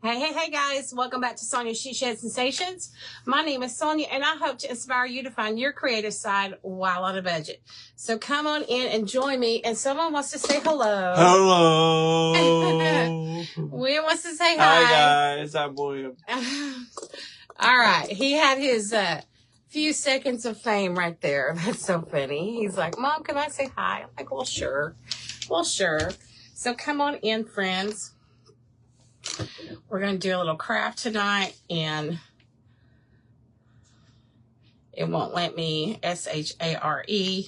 Hey guys, welcome back to Sonia She Shed Sensations. My name is Sonia and I hope to inspire you to find your creative side while on a budget. So come on in and join me, and someone wants to say hello. Hello. William wants to say Hi hi. guys, I'm William. All right, he had his few seconds of fame right there. That's so funny. He's like, Mom, can I say hi? I'm like, well, sure. So come on in, friends. We're going to do a little craft tonight, and it won't let me SHARE,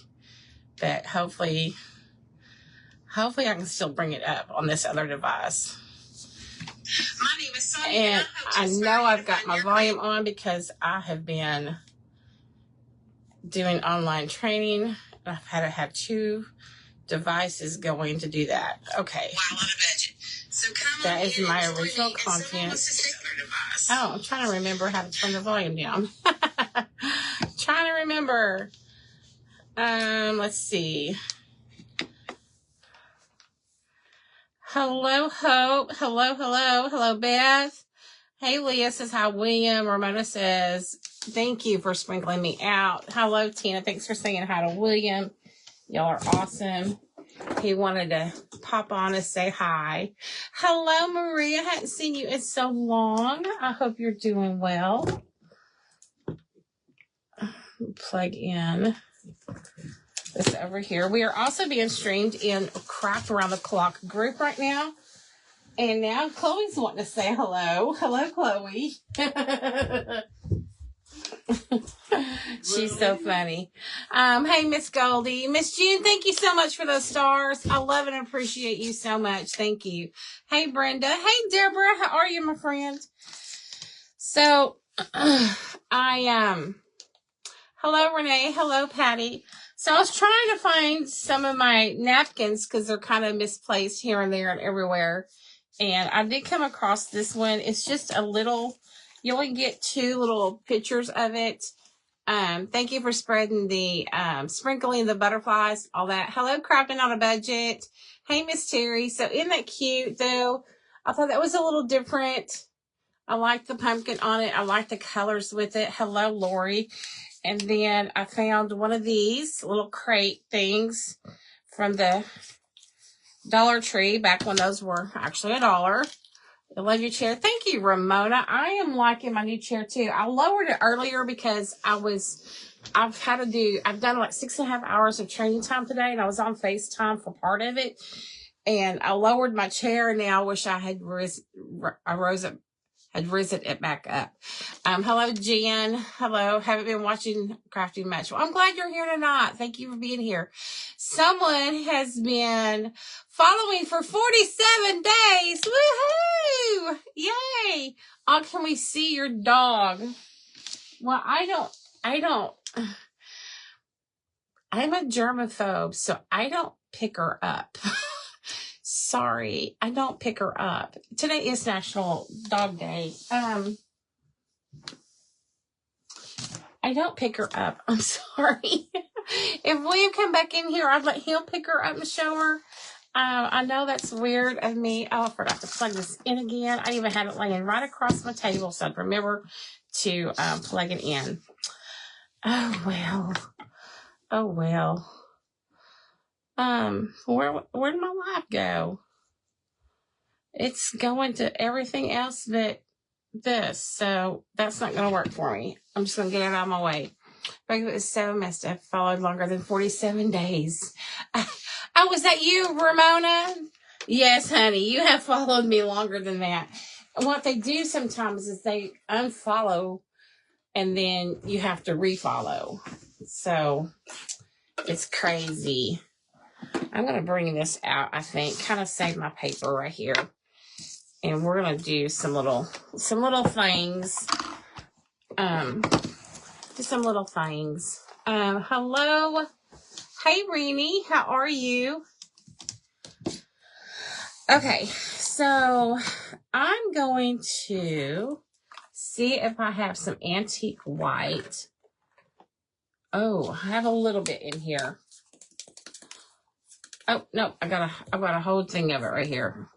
but hopefully I can still bring it up on this other device. My name is Sonia, and I know I've got my volume on because I have been doing online training. I've had to have two devices going to do that. Okay. While on a budget. So that is my original content. Oh, I'm trying to remember how to turn the volume down. Trying to remember. Let's see. Hello, Hope. Hello, Beth. Hey, Leah says hi, William. Ramona says, thank you for sprinkling me out. Hello, Tina. Thanks for saying hi to William. Y'all are awesome. He wanted to pop on and say hi. Hello, Maria. I hadn't seen you in so long. I hope you're doing well. Plug in this over here. We are also being streamed in Craft Around the Clock group right now. And now Chloe's wanting to say hello. Hello, Chloe. She's so funny. Hey, Miss Goldie. Miss June, thank you so much for those stars. I love and appreciate you so much. Thank you. Hey, Brenda. Hey, Deborah. How are you, my friend? So, hello, Renee. Hello, Patty. So I was trying to find some of my napkins because they're kind of misplaced here and there and everywhere. And I did come across this one. It's just a little, you only get two little pictures of it. Thank you for spreading the, sprinkling the butterflies, all that. Hello, Crafting on a Budget. Hey, Miss Terry. So isn't that cute, though? I thought that was a little different. I like the pumpkin on it. I like the colors with it. Hello, Lori. And then I found one of these little crate things from the Dollar Tree back when those were actually $1. I love your chair. Thank you, Ramona. I am liking my new chair too. I lowered it earlier because I've done like 6.5 hours of training time today, and I was on FaceTime for part of it. And I lowered my chair, and now I wish I had risen it back up. Hello, Jen. Hello. Haven't been watching Crafting much. Well, I'm glad you're here tonight. Thank you for being here. Someone has been following for 47 days. Woohoo! Yay! Oh, can we see your dog? Well, I'm a germaphobe, so I don't pick her up. Sorry, I don't pick her up. Today is National Dog Day. I don't pick her up. I'm sorry. If William come back in here, I'd let him pick her up and show her. I know that's weird of me. Oh, I forgot to plug this in again. I even had it laying right across my table, so I'd remember to plug it in. Oh, well. Where did my life go? It's going to everything else but this, so that's not going to work for me. I'm just going to get it out of my way. It was so messed up. Followed longer than 47 days. Oh, was that you, Ramona? Yes, honey, you have followed me longer than that. And what they do sometimes is they unfollow, and then you have to refollow. So it's crazy. I'm going to bring this out, I think. Kind of save my paper right here. And we're going to do some little things. Just some little things. Hello. Hey, Renee. How are you? Okay. So I'm going to see if I have some antique white. Oh, I have a little bit in here. Oh, no. I've got a whole thing of it right here.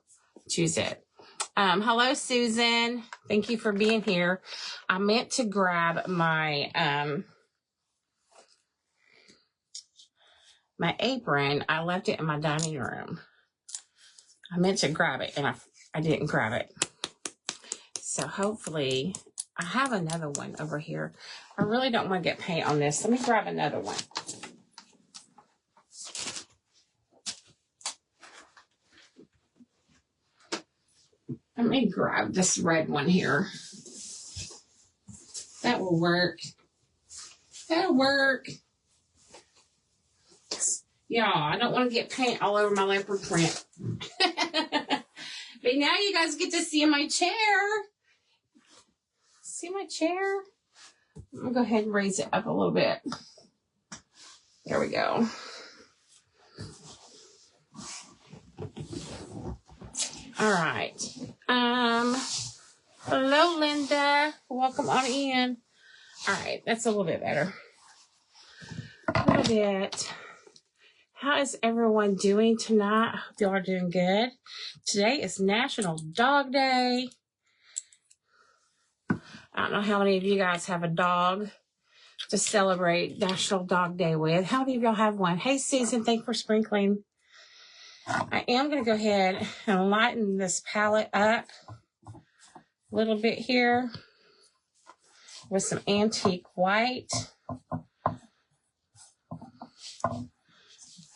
Choose it. Hello, Susan. Thank you for being here. I meant to grab my my apron. I left it in my dining room. I meant to grab it, and I didn't grab it. So hopefully, I have another one over here. I really don't want to get paint on this. Let me grab another one. Let me grab this red one here. That will work. That'll work. Y'all, I don't want to get paint all over my leopard print. But now you guys get to see my chair. See my chair? I'm going to go ahead and raise it up a little bit. There we go. All right. Hello, Linda. Welcome on in. All right, that's a little bit better. A little bit. How is everyone doing tonight? I hope y'all are doing good. Today is National Dog Day. I don't know how many of you guys have a dog to celebrate National Dog Day with. How many of y'all have one? Hey, Susan, thanks for sprinkling. I am going to go ahead and lighten this palette up a little bit here with some antique white.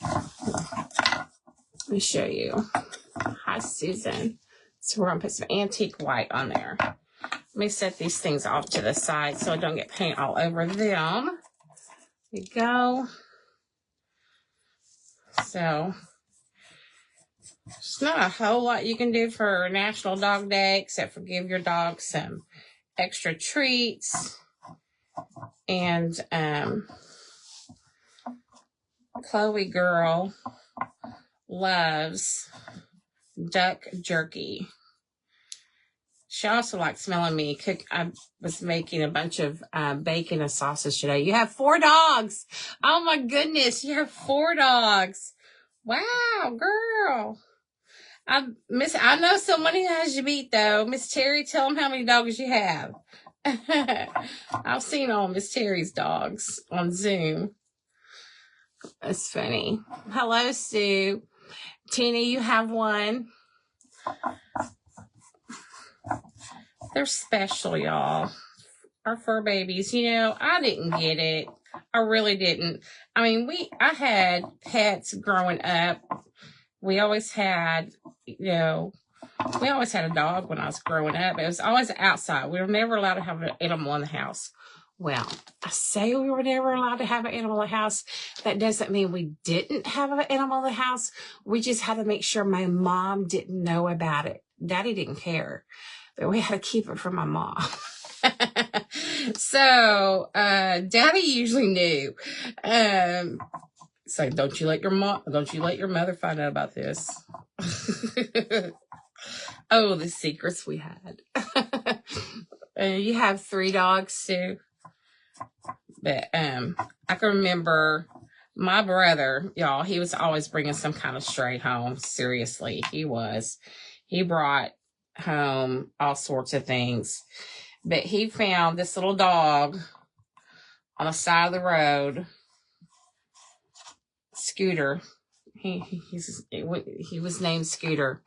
Let me show you. Hi, Susan. So we're going to put some antique white on there. Let me set these things off to the side so I don't get paint all over them. There you go. So there's not a whole lot you can do for National Dog Day except for give your dog some extra treats. And Chloe girl loves duck jerky. She also likes smelling me cook. I was making a bunch of bacon and sausage today. You have 4 dogs. Oh my goodness, you have 4 dogs. Wow, girl. I know someone who has you beat though. Miss Terry, tell them how many dogs you have. I've seen all Miss Terry's dogs on Zoom. That's funny. Hello, Sue. Tina, you have one. They're special, y'all. Our fur babies. You know, I didn't get it. I really didn't. I mean, I had pets growing up. We always had, we always had a dog when I was growing up. It was always outside. We were never allowed to have an animal in the house. Well, I say we were never allowed to have an animal in the house. That doesn't mean we didn't have an animal in the house. We just had to make sure my mom didn't know about it. Daddy didn't care, but we had to keep it from my mom. So, Daddy usually knew. So don't you let your mother find out about this. Oh, the secrets we had. You have 3 dogs too. But I can remember my brother, y'all, he was always bringing some kind of stray home. Seriously, he was. He brought home all sorts of things. But he found this little dog on the side of the road. Scooter. He was named Scooter.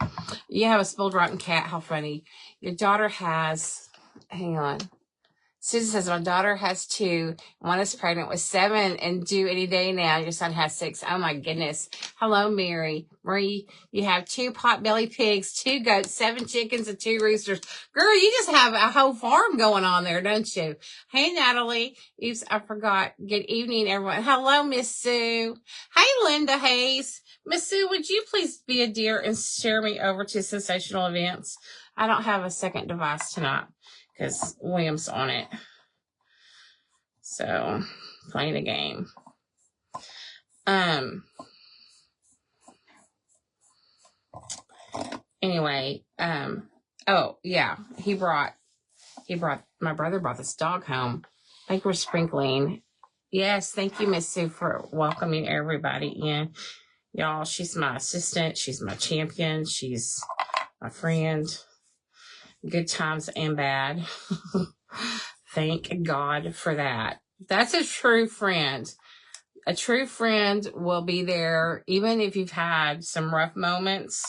You have a spoiled rotten cat. How funny. Your daughter has, hang on. Susan says, my daughter has 2. One is pregnant with 7 and due any day now. Your son has 6. Oh, my goodness. Hello, Mary. Marie, you have 2 pot-bellied pigs, 2 goats, 7 chickens, and 2 roosters. Girl, you just have a whole farm going on there, don't you? Hey, Natalie. Oops, I forgot. Good evening, everyone. Hello, Miss Sue. Hey, Linda Hayes. Miss Sue, would you please be a dear and share me over to Sensational Events? I don't have a second device tonight because William's on it. So, playing a game. Anyway, oh, yeah, my brother brought this dog home. Thank you for sprinkling. Yes, thank you, Miss Sue, for welcoming everybody in. Y'all, she's my assistant. She's my champion. She's my friend. good times and bad. Thank God for that. That's a true friend. A true friend will be there even if you've had some rough moments,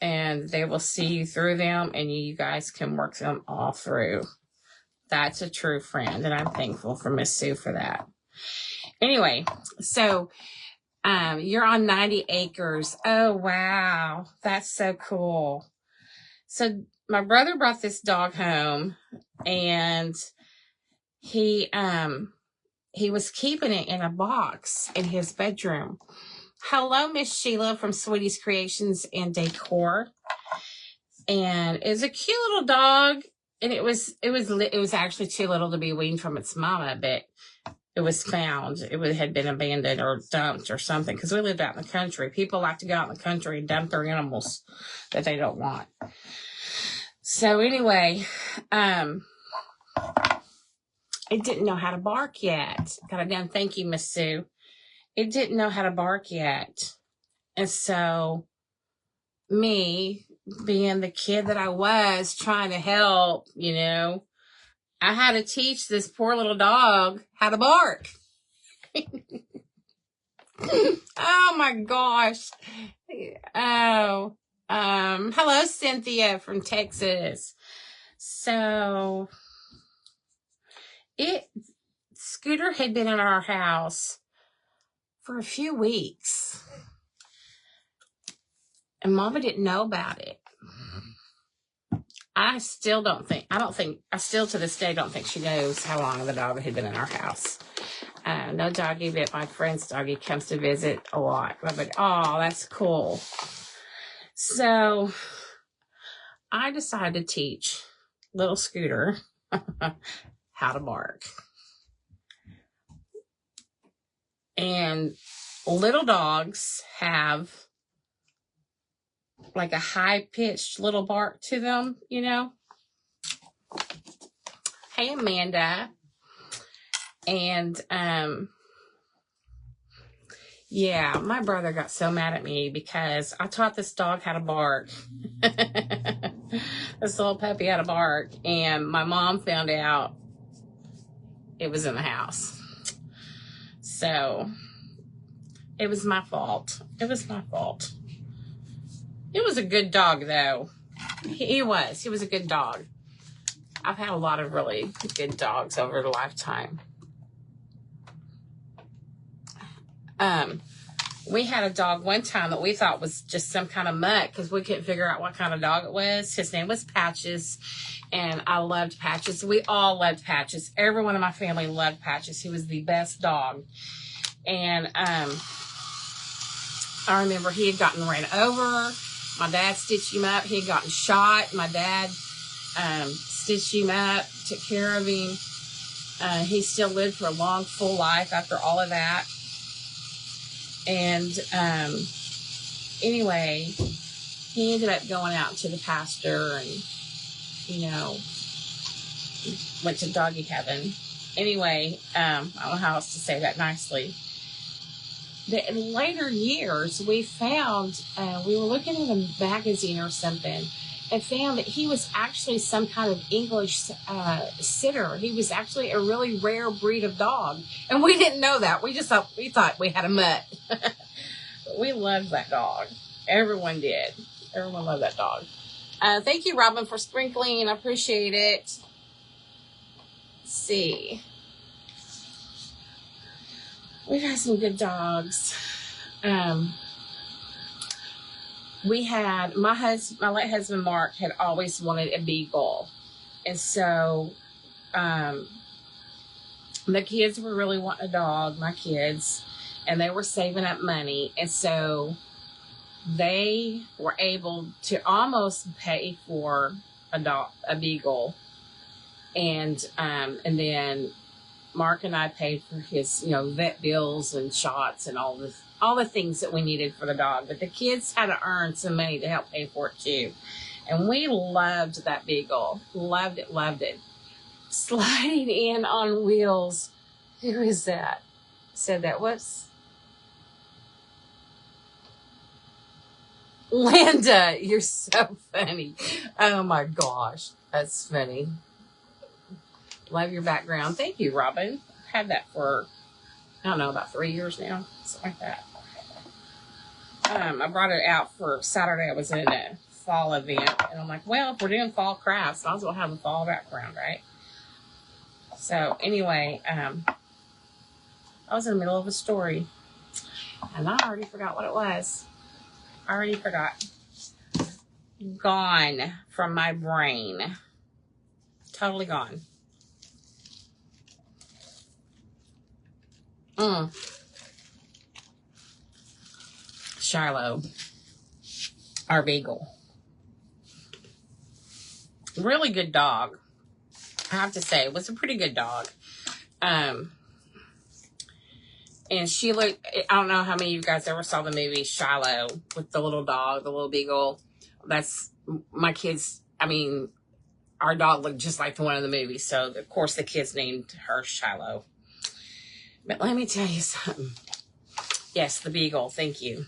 and they will see you through them, and you guys can work them all through. That's a true friend, and I'm thankful for Miss Sue for that. Anyway, so you're on 90 acres. Oh, wow. That's so cool. So my brother brought this dog home, and he was keeping it in a box in his bedroom. Hello, Miss Sheila from Sweetie's Creations and Decor. And it's a cute little dog, and it was actually too little to be weaned from its mama, but it was found. Had been abandoned or dumped or something, because we lived out in the country. People like to go out in the country and dump their animals that they don't want. So anyway, it didn't know how to bark yet. Got it done. Thank you, Miss Sue. It didn't know how to bark yet. And so me, being the kid that I was, trying to help, I had to teach this poor little dog how to bark. Oh my gosh. Oh, hello, Cynthia from Texas. So Scooter had been in our house for a few weeks, and Mama didn't know about it. I still to this day don't think she knows how long the dog had been in our house. No doggy, but my friend's doggy comes to visit a lot. But, oh, that's cool. So I decided to teach little Scooter how to bark. And little dogs have like a high-pitched little bark to them, Hey, Amanda. And, yeah, my brother got so mad at me because I taught this dog how to bark. This little puppy how to bark. And my mom found out it was in the house. So it was my fault. It was my fault. It was a good dog, though. He was a good dog. I've had a lot of really good dogs over the lifetime. We had a dog one time that we thought was just some kind of mutt because we couldn't figure out what kind of dog it was. His name was Patches, and I loved Patches. We all loved Patches. Everyone in my family loved Patches. He was the best dog. And I remember he had gotten ran over. My dad stitched him up. He had gotten shot. My dad stitched him up, took care of him. He still lived for a long, full life after all of that. And anyway, he ended up going out to the pasture and, went to doggy heaven. Anyway, I don't know how else to say that nicely. In later years, we found, we were looking at a magazine or something, and found that he was actually some kind of English sitter. He was actually a really rare breed of dog. And we didn't know that. We thought we had a mutt. But we loved that dog. Everyone did. Everyone loved that dog. Thank you, Robin, for sprinkling. I appreciate it. Let's see. We've had some good dogs. We had, my late husband, Mark, had always wanted a beagle. And so, the kids were really wanting a dog, my kids, and they were saving up money. And so they were able to almost pay for a beagle. And then Mark and I paid for his, vet bills and shots and all the things that we needed for the dog. But the kids had to earn some money to help pay for it too. And we loved that beagle. Loved it, loved it. Sliding in on wheels. Who is that? Said that was. Linda, you're so funny. Oh my gosh. That's funny. Love your background. Thank you, Robin. I've had that for, I don't know, about 3 years now. Something like that. I brought it out for Saturday. I was in a fall event. And I'm like, well, if we're doing fall crafts, I might as well have a fall background, right? So anyway, I was in the middle of a story. And I already forgot what it was. I already forgot. Gone from my brain. Totally gone. Shiloh, our beagle. Really good dog. I have to say, it was a pretty good dog. And she looked, I don't know how many of you guys ever saw the movie Shiloh with the little dog, the little beagle. That's my kids. I mean, our dog looked just like the one in the movie. So, of course, the kids named her Shiloh. But let me tell you something. Yes, the beagle. Thank you.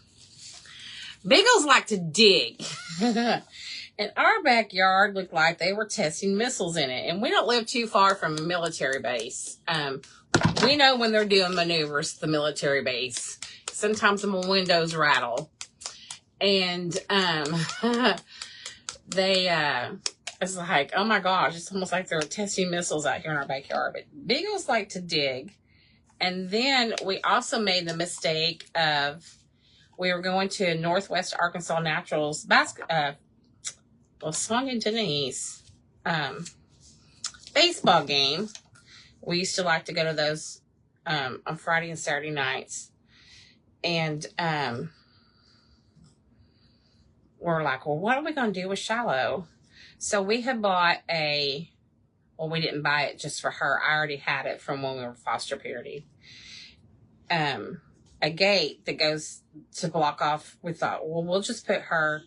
Beagles like to dig. And our backyard looked like they were testing missiles in it. And we don't live too far from a military base. We know when they're doing maneuvers, the military base. Sometimes the windows rattle. And it's like, oh my gosh, it's almost like they're testing missiles out here in our backyard. But beagles like to dig. And then we also made the mistake of, we were going to Northwest Arkansas Naturals Swung and Denise baseball game. We used to like to go to those on Friday and Saturday nights. And we're like, well, what are we going to do with Shiloh? So we had bought we didn't buy it just for her. I already had it from when we were foster parenting. A gate that goes to block off. We thought, well, we'll just put her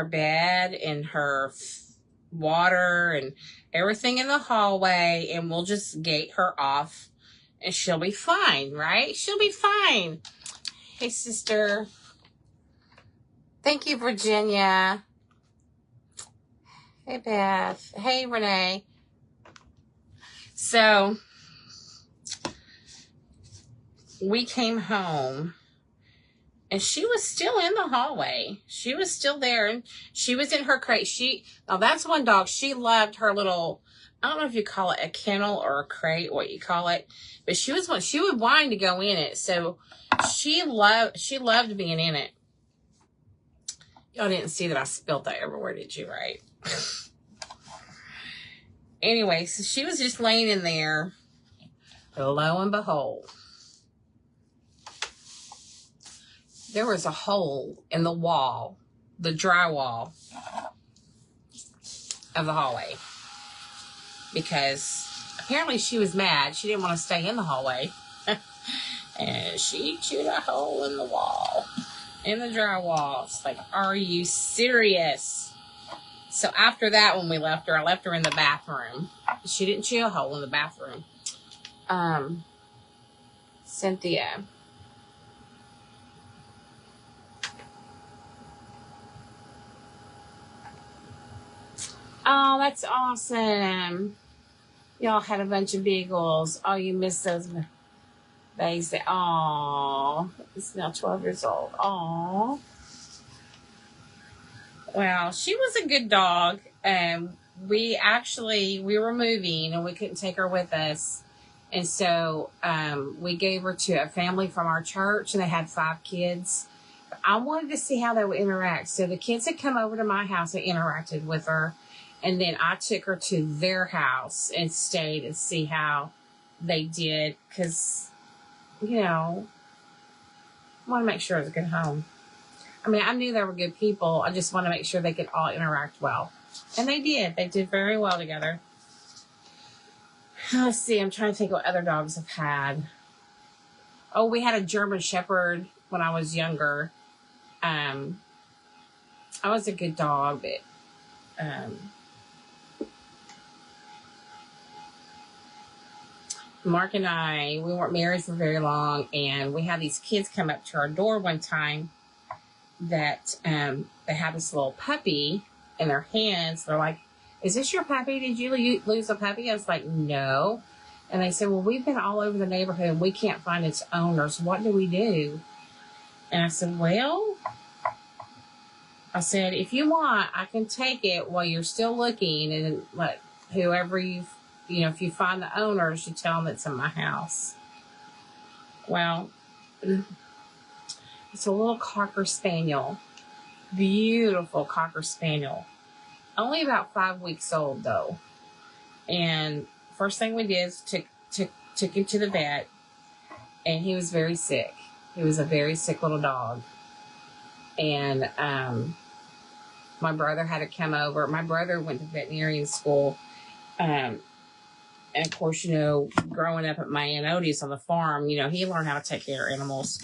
bed and her water and everything in the hallway, and we'll just gate her off, and she'll be fine, right? She'll be fine. Hey, sister. Thank you, Virginia. Hey, Beth. Hey, Renee. So we came home, and she was still in the hallway. She was still there, and she was in her crate. Now that's one dog. She loved her little, I don't know if you call it a kennel or a crate, what you call it, but she would whine to go in it. So she loved being in it. Y'all didn't see that I spilled that everywhere, did you? Right? Anyway, so she was just laying in there. Lo and behold, there was a hole in the wall, the drywall of the hallway, because apparently she was mad. She didn't want to stay in the hallway. And she chewed a hole in the wall, in the drywall. It's like, are you serious? So after that, when we left her, I left her in the bathroom. She didn't chew a hole in the bathroom. Cynthia. Oh, that's awesome. Y'all had a bunch of beagles. Oh, you missed those babies. Oh, it's now 12 years old. Oh. Well, she was a good dog. We were moving and we couldn't take her with us. And so we gave her to a family from our church, and they had 5 kids. I wanted to see how they would interact. So the kids had come over to my house and interacted with her. And then I took her to their house and stayed and see how they did. Because, I want to make sure it was a good home. I mean, I knew they were good people. I just want to make sure they could all interact well. And they did. They did very well together. Let's see. I'm trying to think what other dogs I've had. Oh, we had a German Shepherd when I was younger. I was a good dog, but Mark and I, we weren't married for very long, and we had these kids come up to our door one time that they have this little puppy in their hands. They're like, "Is this your puppy? Did you lose a puppy?" I was like, "No." And they said, "Well, we've been all over the neighborhood and we can't find its owners. What do we do?" And I said, "Well," I said, "if you want, I can take it while you're still looking and let whoever if you find the owners, you tell them it's in my house." Well, it's a little Cocker Spaniel. Beautiful Cocker Spaniel. Only about 5 weeks old, though. And first thing we did is took him to the vet, and he was very sick. He was a very sick little dog. And my brother had to come over. My brother went to veterinarian school. And of course, growing up at my Aunt Odie's on the farm, he learned how to take care of animals.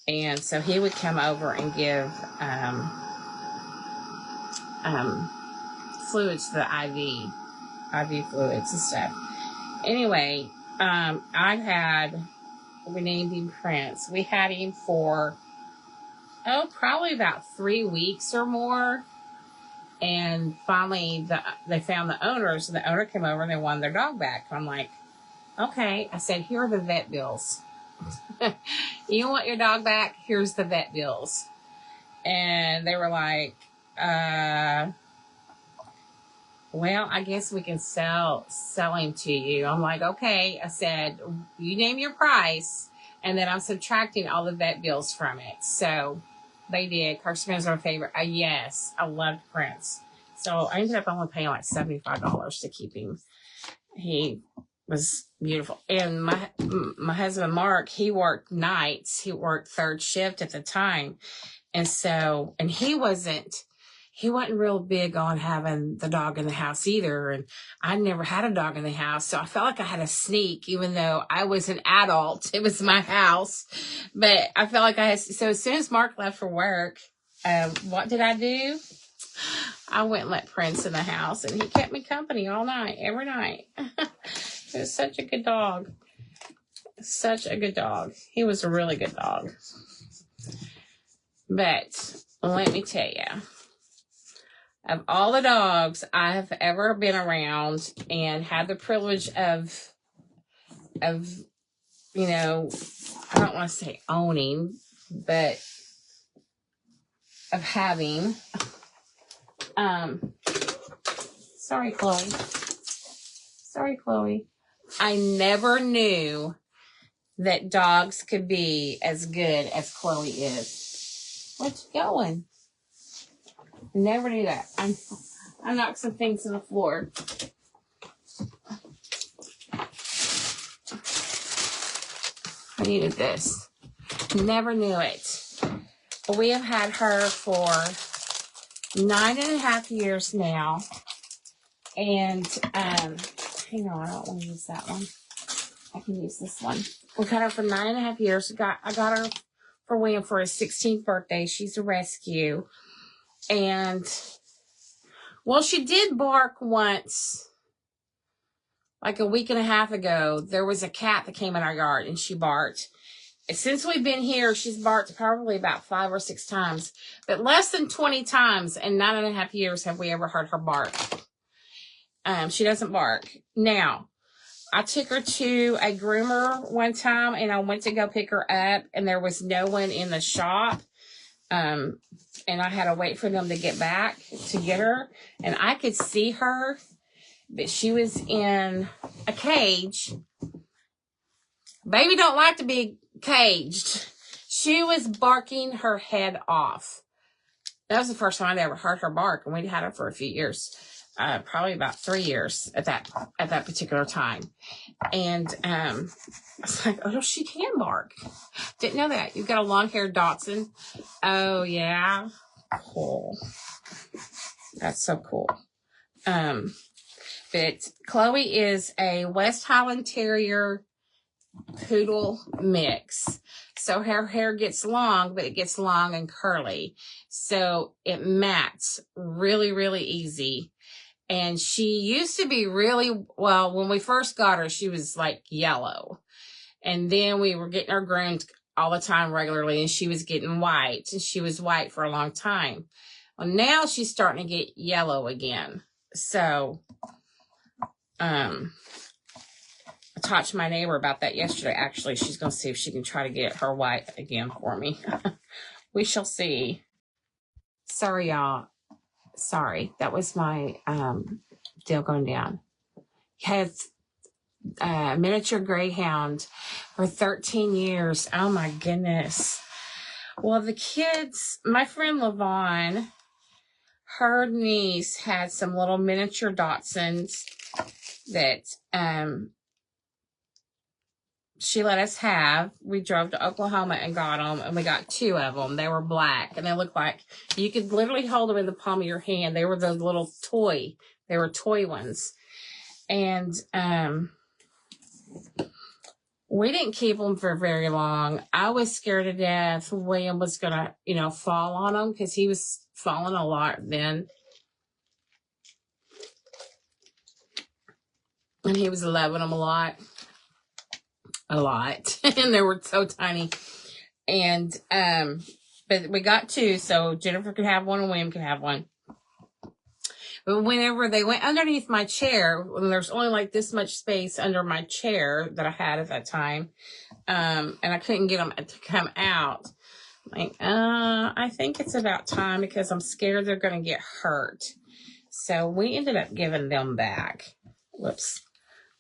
And so he would come over and give fluids to the IV fluids and stuff. Anyway, we named him Prince. We had him for, probably about 3 weeks or more. And finally, they found the owners, and the owner came over and they wanted their dog back. I'm like, okay. I said, "Here are the vet bills. You want your dog back? Here's the vet bills." And they were like, "Well, I guess we can sell him to you." I'm like, "Okay." I said, "You name your price, and then I'm subtracting all the vet bills from it." So they did. Carson was our favorite. Yes, I loved Prince. So I ended up only paying like $75 to keep him. He was beautiful. And my husband, Mark, he worked nights. He worked third shift at the time. And he wasn't real big on having the dog in the house either. And I never had a dog in the house. So I felt like I had to sneak, even though I was an adult. It was my house. But I felt like so as soon as Mark left for work, what did I do? I went and let Prince in the house, and he kept me company all night, every night. He was such a good dog. Such a good dog. He was a really good dog. But let me tell you, of all the dogs I have ever been around and had the privilege of I don't want to say owning, but of having, sorry, Chloe. I never knew that dogs could be as good as Chloe is. Where's she going? Never knew that. I knocked some things on the floor. I needed this. Never knew it. We have had her for 9.5 years now. And, hang on, I don't want to use that one. I can use this one. We've had her for 9.5 years. I got her for William for his 16th birthday. She's a rescue. And, well, she did bark once, like a week and a half ago. There was a cat that came in our yard, and she barked. And since we've been here, she's barked probably about 5 or 6 times. But less than 20 times in 9.5 years have we ever heard her bark. She doesn't bark. Now, I took her to a groomer one time, and I went to go pick her up, and there was no one in the shop. And I had to wait for them to get back to get her. And I could see her, but she was in a cage. Baby don't like to be caged. She was barking her head off. That was the first time I'd ever heard her bark, and we'd had her for a few years. Probably about 3 years at that particular time. And I was like, oh, she can bark. Didn't know that. You've got a long-haired Dachshund. Oh, yeah. Cool. That's so cool. But Chloe is a West Highland Terrier Poodle mix. So her hair gets long, but it gets long and curly. So it mats really, really easy. And she used to be when we first got her, she was like yellow. And then we were getting her groomed all the time regularly, and she was getting white, and she was white for a long time. Well, now she's starting to get yellow again. So, I talked to my neighbor about that yesterday. Actually, she's going to see if she can try to get her white again for me. We shall see. Sorry, y'all. Sorry. That was my deal going down. Has a miniature greyhound for 13 years. Oh, my goodness. Well, the kids, my friend Lavon, her niece had some little miniature Dachshunds that she let us have. We drove to Oklahoma and got them, and we got 2 of them. They were black, and they looked like you could literally hold them in the palm of your hand. They were those little toy. They were toy ones. And we didn't keep them for very long. I was scared to death William was going to, fall on them, because he was falling a lot then. And he was loving them a lot. And they were so tiny. And but we got 2, so Jennifer could have one and William could have one. But whenever they went underneath my chair, when there's only like this much space under my chair that I had at that time, and I couldn't get them to come out, I think it's about time, because I'm scared they're going to get hurt. So we ended up giving them back. Whoops.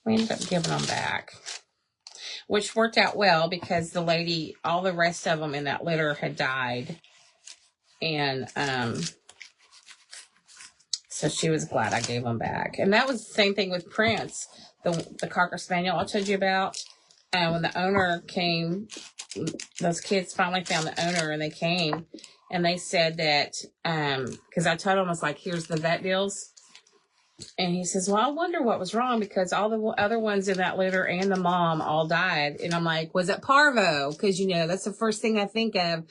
We ended up giving them back, which worked out well, because the lady, all the rest of them in that litter had died. And so she was glad I gave them back. And that was the same thing with Prince, the Cocker Spaniel I told you about. When the owner came, those kids finally found the owner, and they came, and they said that, because I told them, I was like, here's the vet bills. And he says, well, I wonder what was wrong, because all the other ones in that litter and the mom all died. And I'm like, was it parvo? Because, that's the first thing I think of,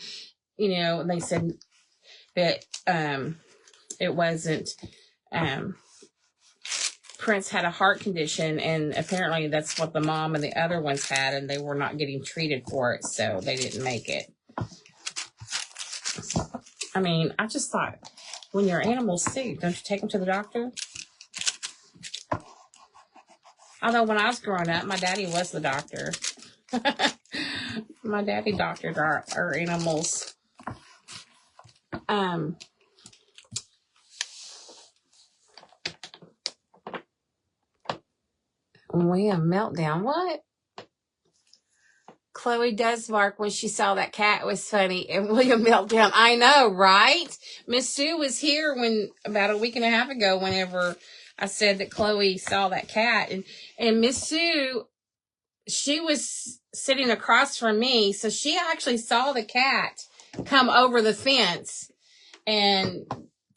and they said that it wasn't. Prince had a heart condition, and apparently that's what the mom and the other ones had, and they were not getting treated for it, so they didn't make it. I just thought, when your animal's sick, don't you take them to the doctor? Although when I was growing up, my daddy was the doctor. My daddy doctored our animals. William meltdown. What? Chloe does bark when she saw that cat. It was funny. And William meltdown. I know, right? Miss Sue was here about a week and a half ago, whenever I said that Chloe saw that cat. And Miss Sue, she was sitting across from me, so she actually saw the cat come over the fence and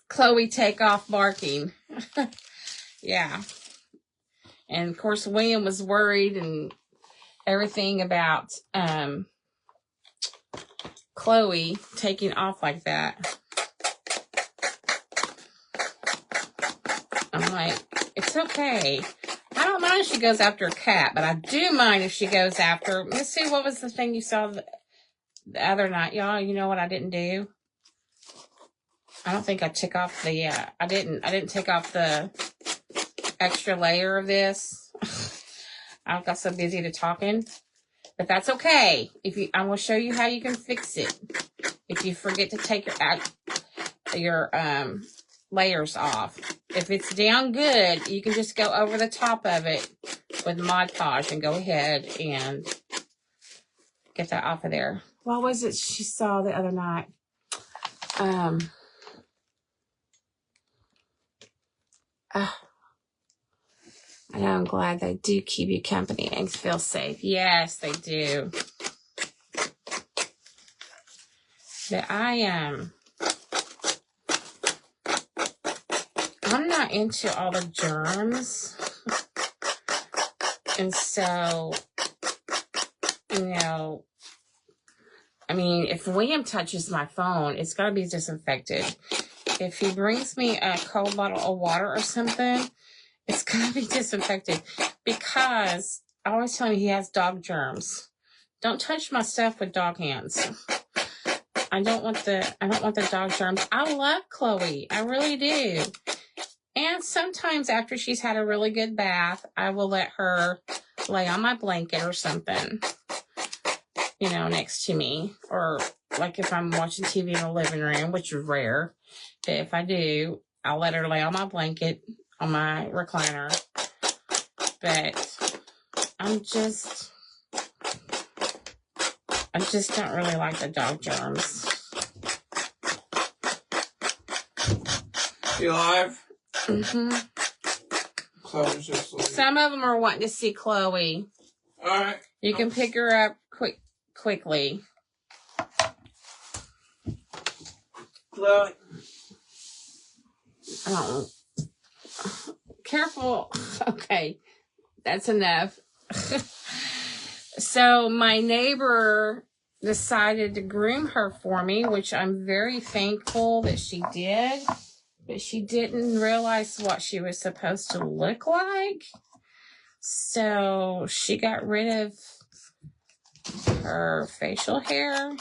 Chloe take off barking. Yeah. And of course, William was worried and everything about Chloe taking off like that. I'm like, it's okay. I don't mind if she goes after a cat, but I do mind if she goes after. Let's see, what was the thing you saw the other night, y'all? You know what I didn't do? I don't think I took off the. I didn't take off the extra layer of this. I got so busy to talking, but that's okay. I'm gonna show you how you can fix it. If you forget to take your layers off. If it's down good, you can just go over the top of it with Mod Podge and go ahead and get that off of there. What was it she saw the other night? I know, I'm glad they do keep you company and feel safe. Yes, they do. But I'm not into all the germs. And so, if William touches my phone, it's got to be disinfected. If he brings me a cold bottle of water or something, it's got to be disinfected, because I always tell him he has dog germs. Don't touch my stuff with dog hands. I don't want the dog germs. I love Chloe. I really do. And sometimes after she's had a really good bath, I will let her lay on my blanket or something, you know, next to me. Or like if I'm watching TV in the living room, which is rare. But if I do, I'll let her lay on my blanket on my recliner. But I just don't really like the dog germs. You live? Mm-hmm. Chloe's just leaving. Some of them are wanting to see Chloe. All right. You can pick her up quickly. Chloe. Oh. Careful. Okay. That's enough. So my neighbor decided to groom her for me, which I'm very thankful that she did. But she didn't realize what she was supposed to look like. So she got rid of her facial hair.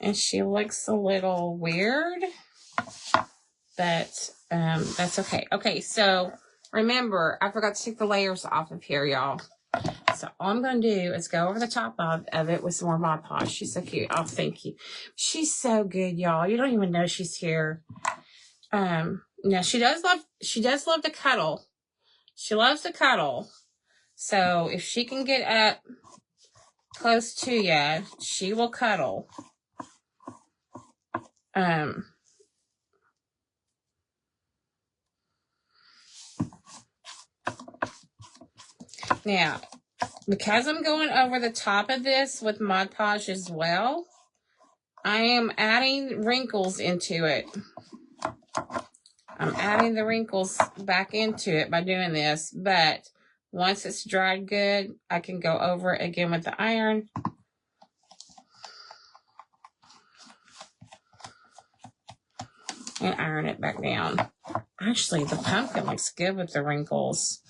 And she looks a little weird. But that's okay. Okay, so remember, I forgot to take the layers off of here, y'all. So all I'm going to do is go over the top of it with some more Mod Podge. She's so cute. Oh, thank you. She's so good, y'all. You don't even know she's here. Now she does love to cuddle. She loves to cuddle. So if she can get up close to you, she will cuddle. Now, because I'm going over the top of this with Mod Podge as well, I am adding wrinkles into it. I'm adding the wrinkles back into it by doing this, but once it's dried good, I can go over it again with the iron. And iron it back down. Actually, the pumpkin looks good with the wrinkles.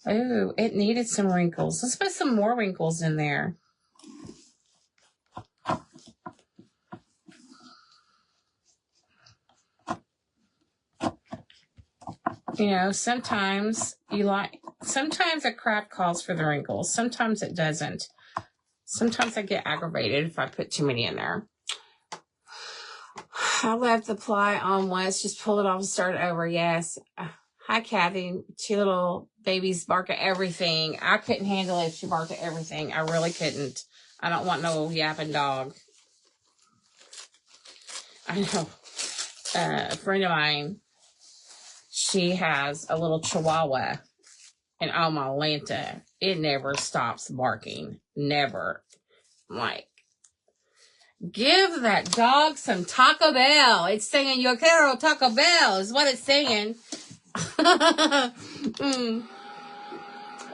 Oh, it needed some wrinkles. Let's put some more wrinkles in there. You know, sometimes a craft calls for the wrinkles. Sometimes it doesn't. Sometimes I get aggravated if I put too many in there. I left the ply on once, just pull it off and start over. Yes. Hi, Kathy. Two little babies bark at everything. I couldn't handle it if she barked at everything. I really couldn't. I don't want no yapping dog. I know. A friend of mine, she has a little chihuahua. And oh my Lanta, it never stops barking. Never. I'm like, give that dog some Taco Bell. It's saying, yo quiero Taco Bell is what it's saying.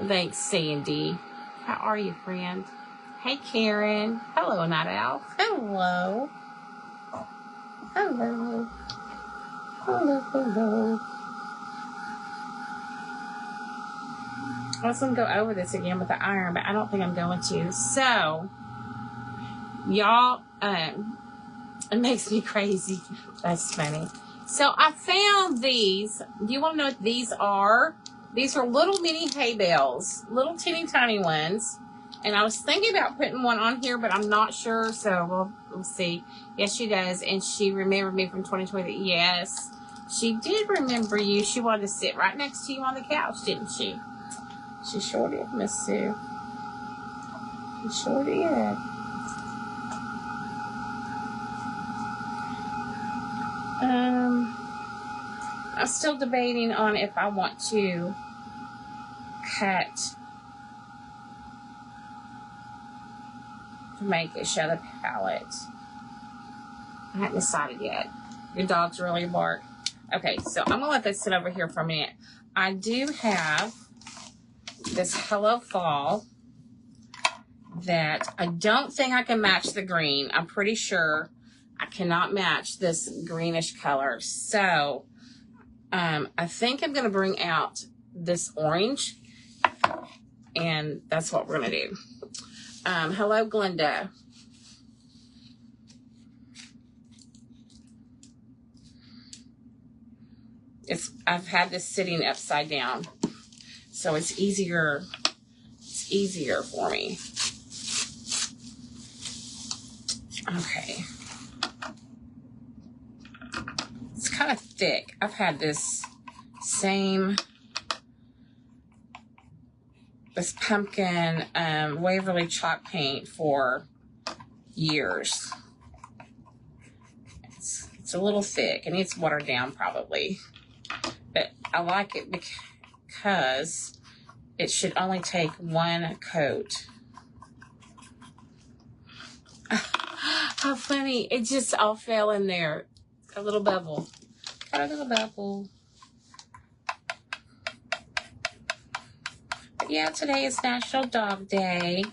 Thanks, Sandy. How are you, friend? Hey, Karen. Hello, Night Owl. Hello. Hello. Hello, hello. I was going to go over this again with the iron, but I don't think I'm going to. So, y'all, it makes me crazy. That's funny. So, I found these. Do you want to know what these are? These are little mini hay bales. Little teeny tiny ones. And I was thinking about putting one on here, but I'm not sure. So, we'll see. Yes, she does. And she remembered me from 2020. Yes, she did remember you. She wanted to sit right next to you on the couch, didn't she? She sure did, Miss Sue. She sure did. I'm still debating on if I want to cut to make it show the palette. I haven't decided yet. Your dogs really bark. Okay, so I'm going to let this sit over here for a minute. I do have this Hello Fall that I don't think I can match the green. I'm pretty sure I cannot match this greenish color. So I think I'm going to bring out this orange, and that's what we're going to do. Hello, Glenda. I've had this sitting upside down, so it's easier for me. Okay. It's kind of thick. I've had this pumpkin Waverly chalk paint for years. It's a little thick. It needs watered down probably. But I like it because it should only take one coat. How funny. It just all fell in there. A little bubble. Got a little bubble. But yeah, today is National Dog Day.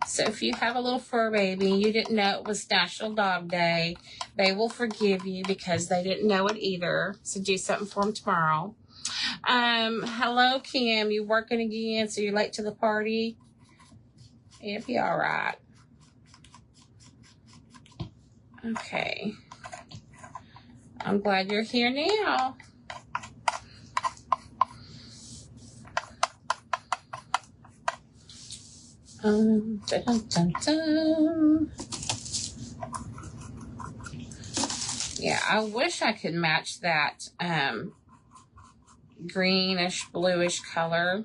So if you have a little fur baby and you didn't know it was National Dog Day, they will forgive you because they didn't know it either. So do something for them tomorrow. Hello, Kim. You working again? So you're late to the party? It'll be all right. Okay. I'm glad you're here now. Dun, dun, dun. Yeah, I wish I could match that greenish, bluish color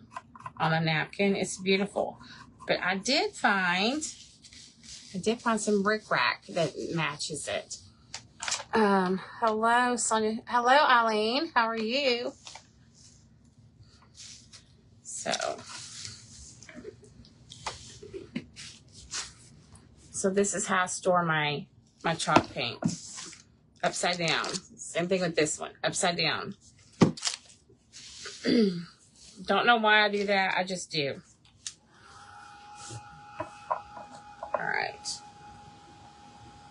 on a napkin. It's beautiful. But I did find some rickrack that matches it. Hello, Sonia. Hello, Eileen. How are you? So this is how I store my chalk paint. Upside down. Same thing with this one. Upside down. Don't know why I do that. I just do. All right.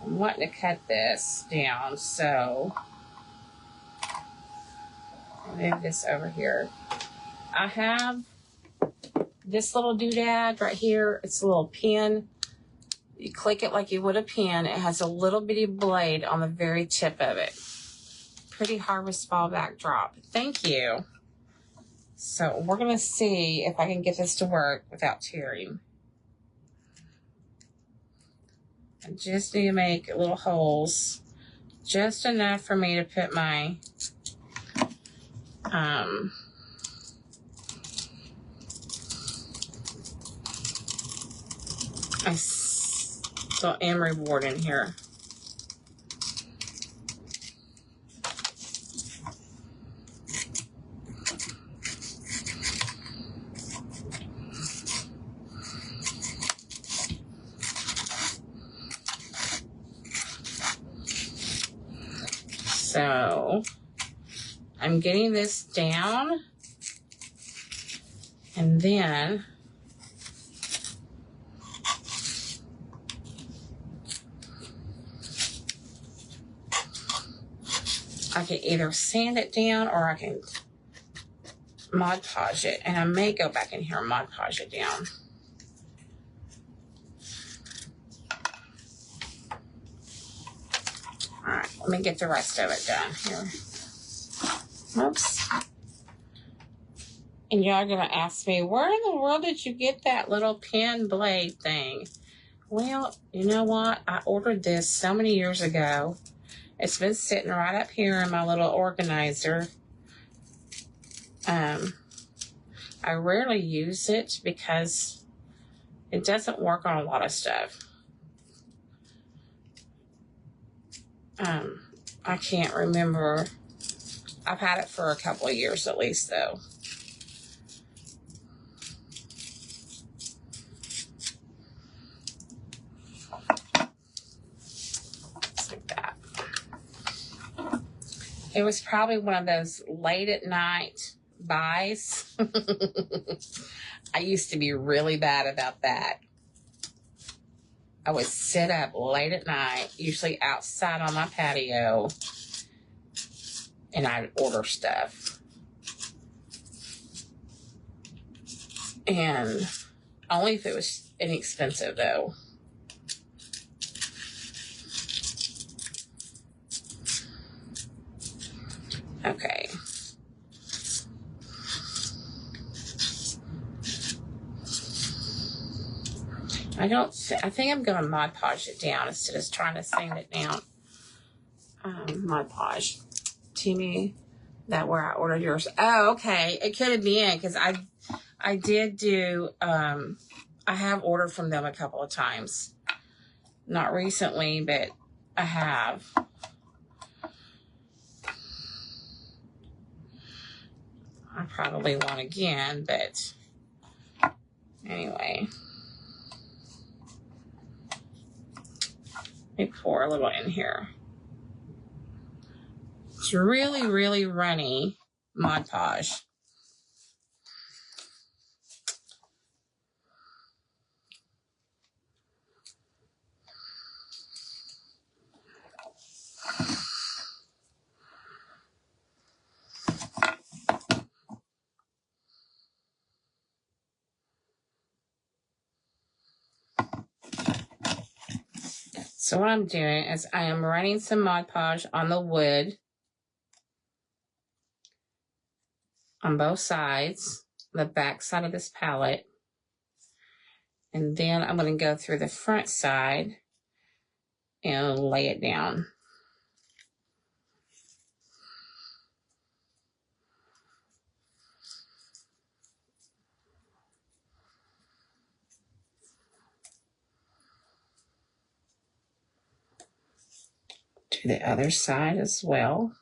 I'm wanting to cut this down, so I'll move this over here. I have this little doodad right here. It's a little pin. You click it like you would a pin. It has a little bitty blade on the very tip of it. Pretty Harvest Fall backdrop. Thank you. So we're going to see if I can get this to work without tearing. I just need to make little holes. Just enough for me to put my little emery board in here. So I'm getting this down, and then I can either sand it down or I can Mod Podge it, and I may go back in here and Mod Podge it down. All right, let me get the rest of it done here. Oops. And y'all are gonna ask me, where in the world did you get that little pen blade thing? Well, you know what? I ordered this so many years ago. It's been sitting right up here in my little organizer. I rarely use it because it doesn't work on a lot of stuff. I can't remember. I've had it for a couple of years at least, though. Just like that. It was probably one of those late at night buys. I used to be really bad about that. I would sit up late at night, usually outside on my patio, and I'd order stuff. And only if it was inexpensive though. Okay. I think I'm going to Mod Podge it down instead of trying to sand it down. Mod Podge. Teamy, that where I ordered yours. Oh, okay. It could have been because I did do, I have ordered from them a couple of times. Not recently, but I have. I probably won't again, but anyway. Let me pour a little in here. It's really, really runny Mod Podge. So what I'm doing is I am running some Mod Podge on the wood on both sides, the back side of this palette. And then I'm going to go through the front side and lay it down. To the other side as well.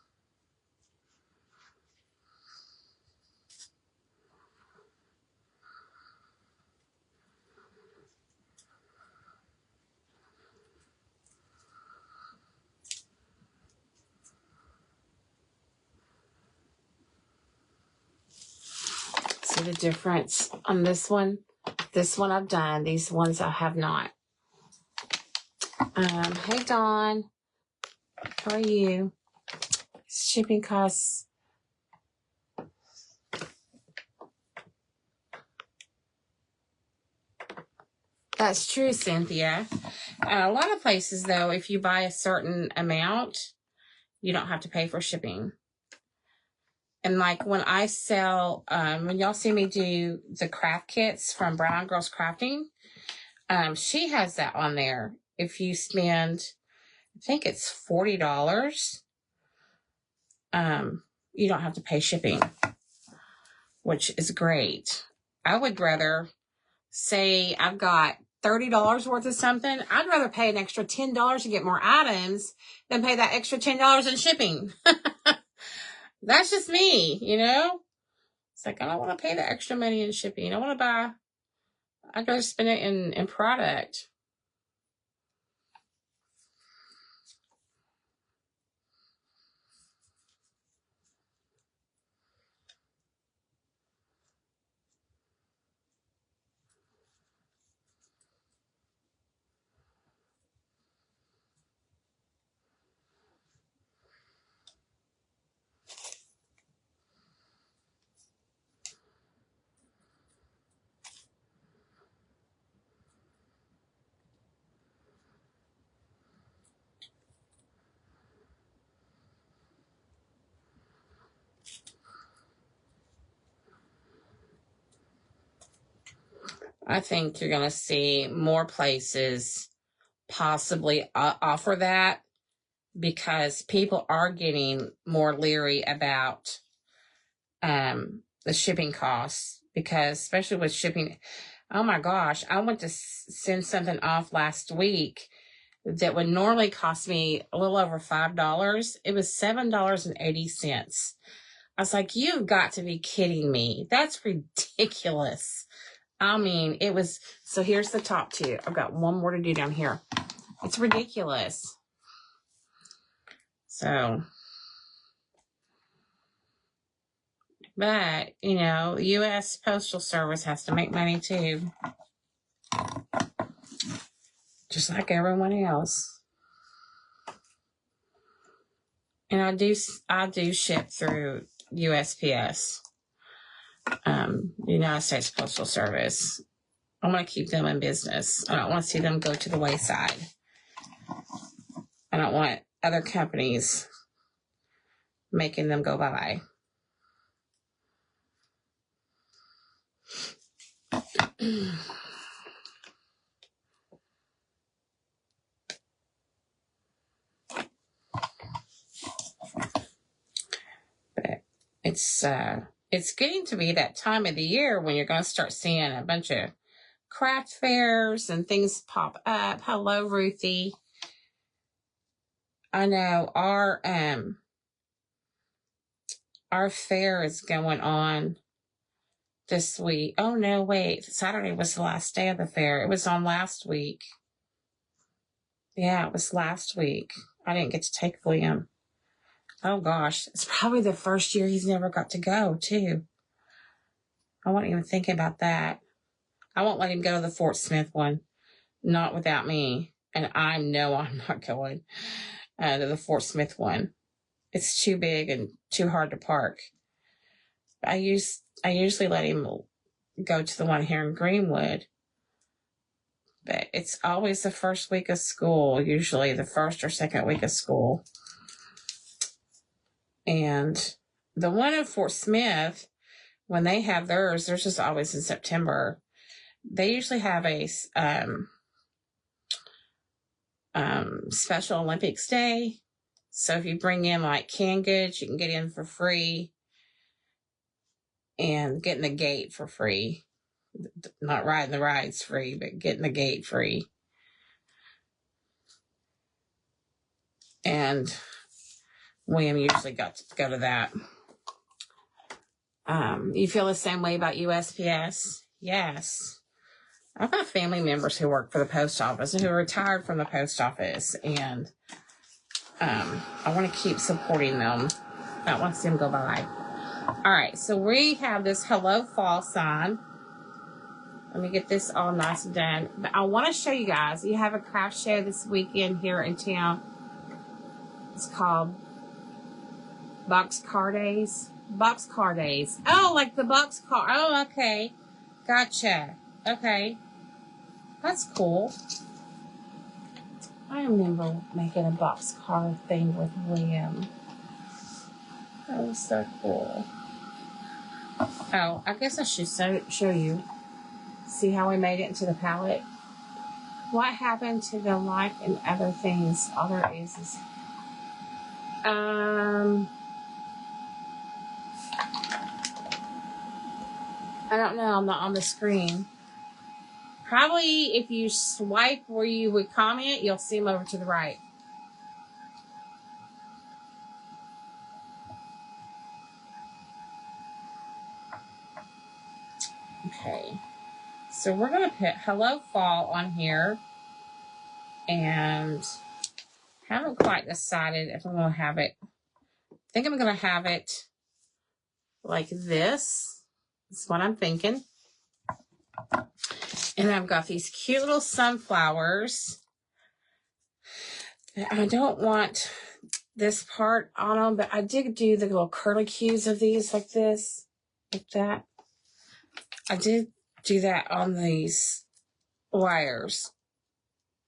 See the difference on this one? This one I've done. These ones I have not. Hey, Dawn. How are you? Shipping costs. That's true, Cynthia. A lot of places, though, if you buy a certain amount, you don't have to pay for shipping. And like when I sell, when y'all see me do the craft kits from Brown Girls Crafting, she has that on there. If you spend, I think it's $40, you don't have to pay shipping, which is great. I would rather say I've got $30 worth of something. I'd rather pay an extra $10 to get more items than pay that extra $10 in shipping. That's just me, you know? It's like, I don't want to pay the extra money in shipping. I'd rather spend it in product. I think you're going to see more places possibly offer that because people are getting more leery about the shipping costs, because especially with shipping, oh my gosh, I went to send something off last week that would normally cost me a little over $5. It was $7.80. I was like, you've got to be kidding me. That's ridiculous. I mean, it was, so here's the top two. I've got one more to do down here. It's ridiculous. So, but, you know, U.S. Postal Service has to make money too. Just like everyone else. And I do ship through USPS, United States Postal Service. I want to keep them in business. I don't want to see them go to the wayside. I don't want other companies making them go bye-bye. But it's getting to be that time of the year when you're going to start seeing a bunch of craft fairs and things pop up. Hello, Ruthie. I know our fair is going on this week. Oh no, wait. Saturday was the last day of the fair. It was on last week. Yeah, it was last week. I didn't get to take William. Oh gosh, it's probably the first year he's never got to go too. I wasn't even thinking about that. I won't let him go to the Fort Smith one. Not without me. And I know I'm not going to the Fort Smith one. It's too big and too hard to park. I usually let him go to the one here in Greenwood. But it's always the first week of school, usually the first or second week of school. And the one in Fort Smith, when they have theirs just always in September. They usually have a Special Olympics Day. So if you bring in like canned goods, you can get in for free and get in the gate for free. Not riding the rides free, but getting the gate free. And William usually got to go to that. You feel the same way about USPS? Yes. I've got family members who work for the post office and who are retired from the post office, and I want to keep supporting them. I don't want to see them go by. All right, so we have this Hello Fall sign. Let me get this all nice and done. But I want to show you guys, you have a craft show this weekend here in town. It's called Boxcar Days. Boxcar Days. Oh, like the boxcar. Oh, okay. Gotcha. Okay. That's cool. I remember making a boxcar thing with William. That was so cool. Oh, I guess I should show you. See how we made it into the palette? What happened to the like and other things? All there is I don't know. I'm not on the screen. Probably if you swipe where you would comment, you'll see them over to the right. Okay. So we're going to put Hello Fall on here. And haven't quite decided if I'm going to have it. I think I'm going to have it like this. That's what I'm thinking. And I've got these cute little sunflowers. I don't want this part on them, but I did do the little curlicues of these like this, like that. I did do that on these wires.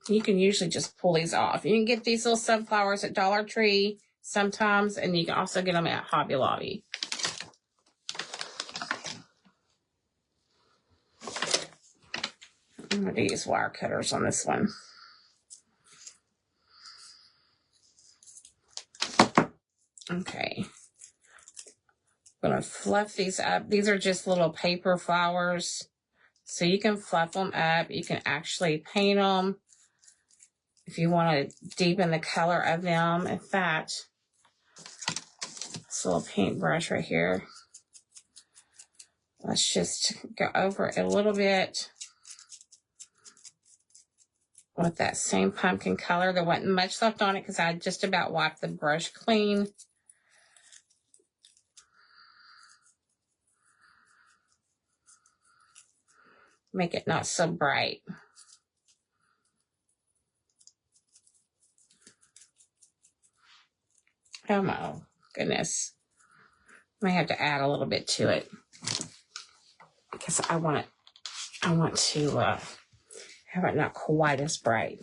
You can usually just pull these off. You can get these little sunflowers at Dollar Tree sometimes, and you can also get them at Hobby Lobby. I'm going to use wire cutters on this one. Okay. I'm going to fluff these up. These are just little paper flowers. So you can fluff them up. You can actually paint them if you want to deepen the color of them. In fact, this little paintbrush right here. Let's just go over it a little bit with that same pumpkin color. There wasn't much left on it because I just about wiped the brush clean. Make it not so bright. Oh my goodness. I may have to add a little bit to it because I want it. I want to have it not quite as bright.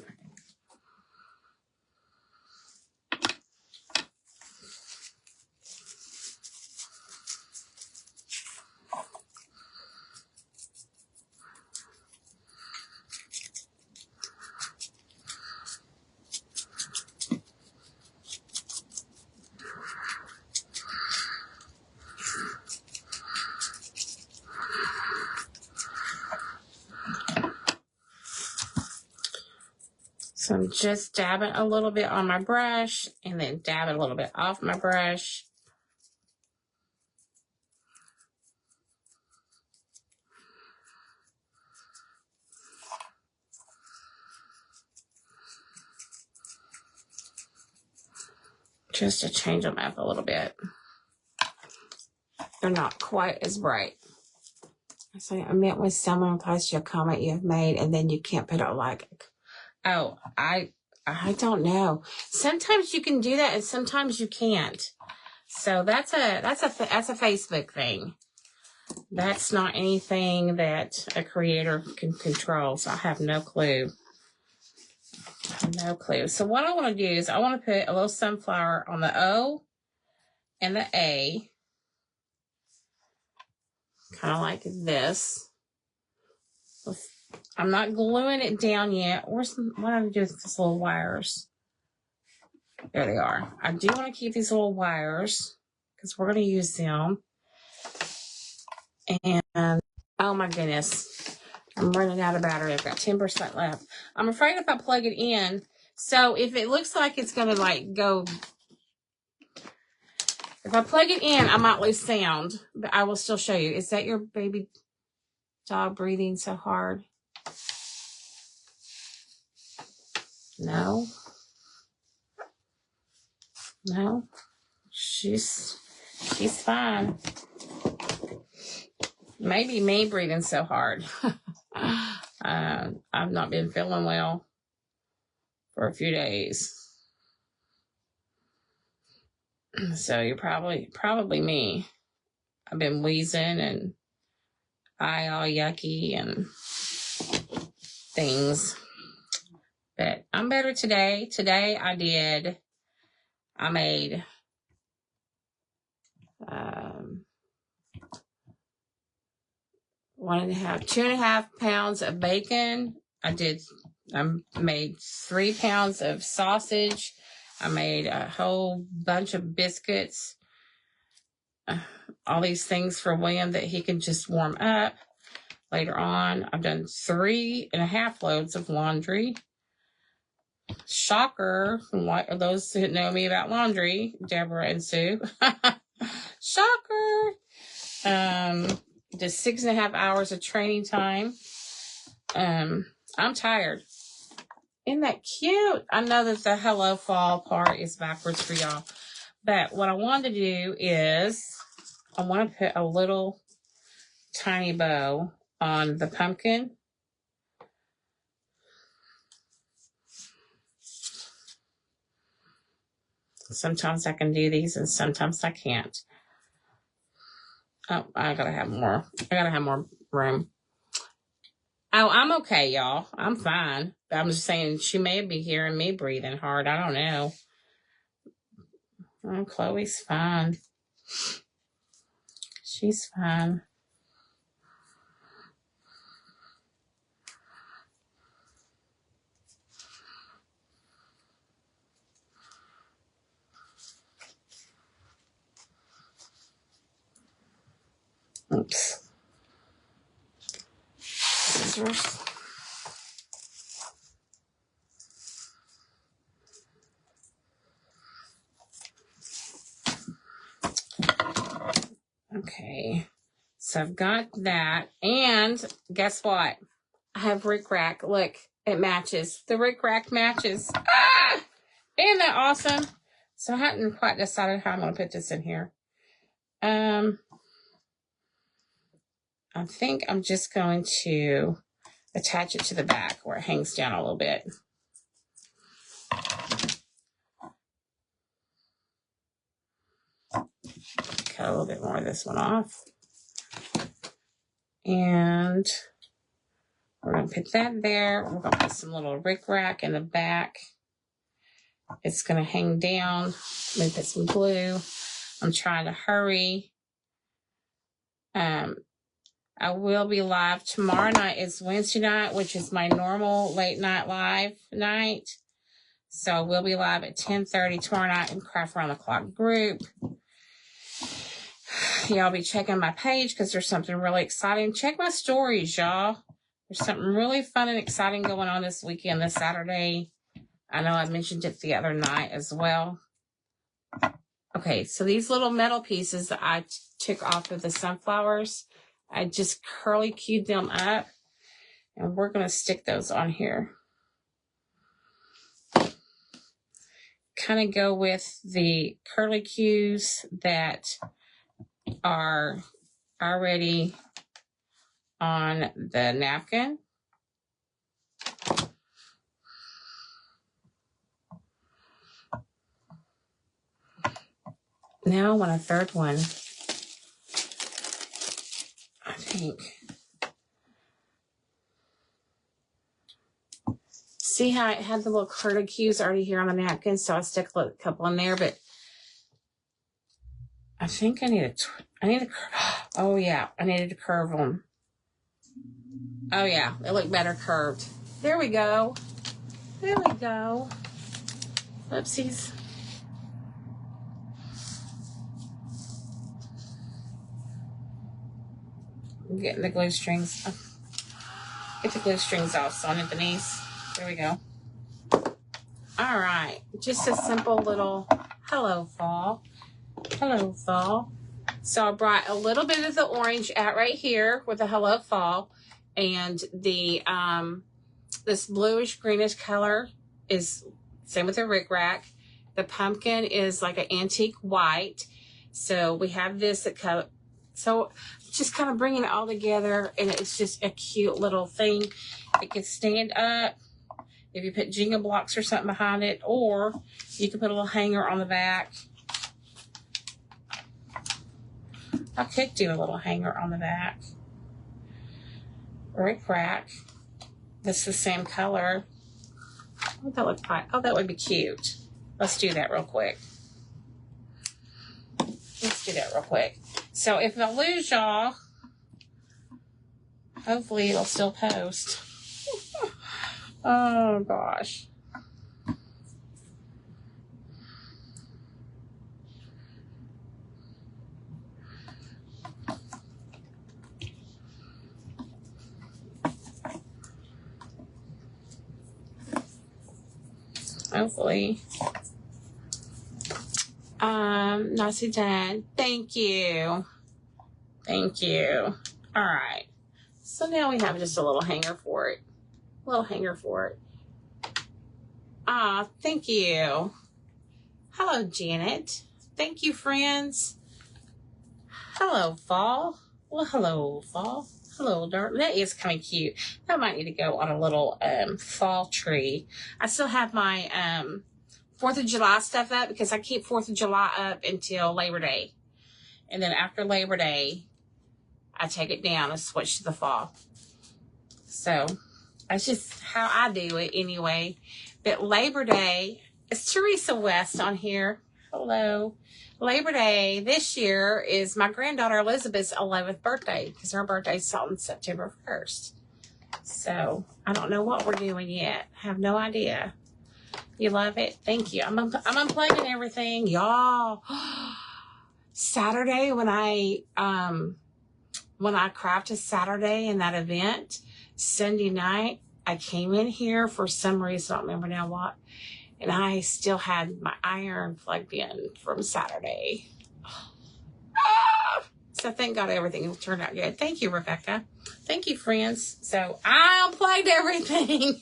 So I'm just dabbing a little bit on my brush and then dabbing a little bit off my brush. Just to change them up a little bit. They're not quite as bright. So I met with someone post your comment you have made and then you can't put it like, oh, I don't know. Sometimes you can do that and sometimes you can't. So that's a Facebook thing. That's not anything that a creator can control. So I have no clue. No clue. So what I want to do is I want to put a little sunflower on the O and the A. Kind of like this. I'm not gluing it down yet. What do I do with these little wires? There they are. I do want to keep these little wires because we're going to use them. And oh my goodness, I'm running out of battery. I've got 10% left. I'm afraid if I plug it in, so if it looks like it's going to like go, if I plug it in, I might lose sound, but I will still show you. Is that your baby dog breathing so hard? No. No. She's fine. Maybe me breathing so hard. I've not been feeling well for a few days. So you're probably me. I've been wheezing and eye all yucky and things. But I'm better today. Today I made 2.5 pounds of bacon. I made 3 pounds of sausage. I made a whole bunch of biscuits. All these things for William that he can just warm up later on. I've done 3.5 loads of laundry. Shocker, what are those who know me about laundry, Deborah and Sue. Shocker. Just 6.5 hours of training time. I'm tired. Isn't that cute? I know that the hello fall part is backwards for y'all. But what I want to do is I want to put a little tiny bow on the pumpkin. Sometimes I can do these and sometimes I can't. Oh, I gotta have more. I gotta have more room. Oh, I'm okay, y'all. I'm fine. I'm just saying she may be hearing me breathing hard. I don't know. Oh, Chloe's fine. She's fine. Oops. Scissors. Okay. So I've got that. And guess what? I have Rick Rack. Look, it matches. The Rick Rack matches. Ah! Isn't that awesome? So I hadn't quite decided how I'm going to put this in here. I think I'm just going to attach it to the back where it hangs down a little bit. Cut a little bit more of this one off. And We're going to put that there. We're going to put some little rickrack in the back. It's going to hang down. Let me put some glue. I'm trying to hurry. I will be live tomorrow night. It's Wednesday night, which is my normal late night live night. So we'll be live at 10:30 tomorrow night in Craft Around the Clock group. Y'all be checking my page because there's something really exciting. Check my stories, y'all. There's something really fun and exciting going on this weekend, this Saturday. I know I mentioned it the other night as well. Okay, so these little metal pieces that I took off of the sunflowers, I just curly cued them up, and we're going to stick those on here. Kind of go with the curly cues that are already on the napkin. Now I want a third one, I think. See how it had the little curly cues already here on the napkin, so I stuck a couple in there, but I think I need a oh yeah, I needed to curve them. Oh yeah, they look better curved. There we go. There we go. Oopsies. I'm getting the glue strings. Get the glue strings off, Sonia Denise. There we go. All right. Just a simple little hello fall. Hello fall. So I brought a little bit of the orange out right here with the hello fall. And the this bluish greenish color is same with the rickrack. The pumpkin is like an antique white. So we have this that color. So just kind of bringing it all together, and it's just a cute little thing. It can stand up if you put Jenga blocks or something behind it, or you can put a little hanger on the back. I could do a little hanger on the back. Rickrack. This is the same color. What would that look like? Oh, that would be cute. Let's do that real quick. Let's do that real quick. So if I lose y'all, hopefully it'll still post. Oh gosh. Hopefully. Nicely done. Thank you. Thank you. All right. So now we have just a little hanger for it. A little hanger for it. Thank you. Hello, Janet. Thank you, friends. Hello, fall. Well, hello, fall. Hello, dark. That is kind of cute. That might need to go on a little fall tree. I still have my 4th of July stuff up because I keep 4th of July up until Labor Day. And then after Labor Day, I take it down and switch to the fall. So that's just how I do it anyway. But Labor Day, it's Teresa West on here. Hello. Labor Day this year is my granddaughter Elizabeth's 11th birthday because her birthday's on September 1st. So I don't know what we're doing yet. I have no idea. You love it? Thank you. I'm unplugging everything, y'all. Saturday when I crafted Saturday in that event, Sunday night, I came in here for some reason, I don't remember now what, and I still had my iron plugged in from Saturday. So thank God everything turned out good. Thank you, Rebecca. Thank you, friends. So I unplugged everything.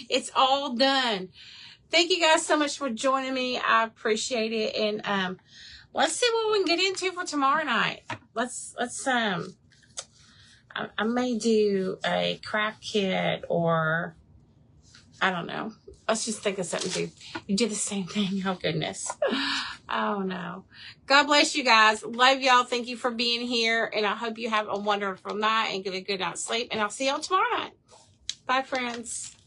It's all done. Thank you guys so much for joining me. I appreciate it. And let's see what we can get into for tomorrow night. I may do a craft kit, or I don't know. Let's just think of something to do. You do the same thing. Oh, goodness. Oh, no. God bless you guys. Love y'all. Thank you for being here. And I hope you have a wonderful night and get a good night's sleep. And I'll see y'all tomorrow night. Bye, friends.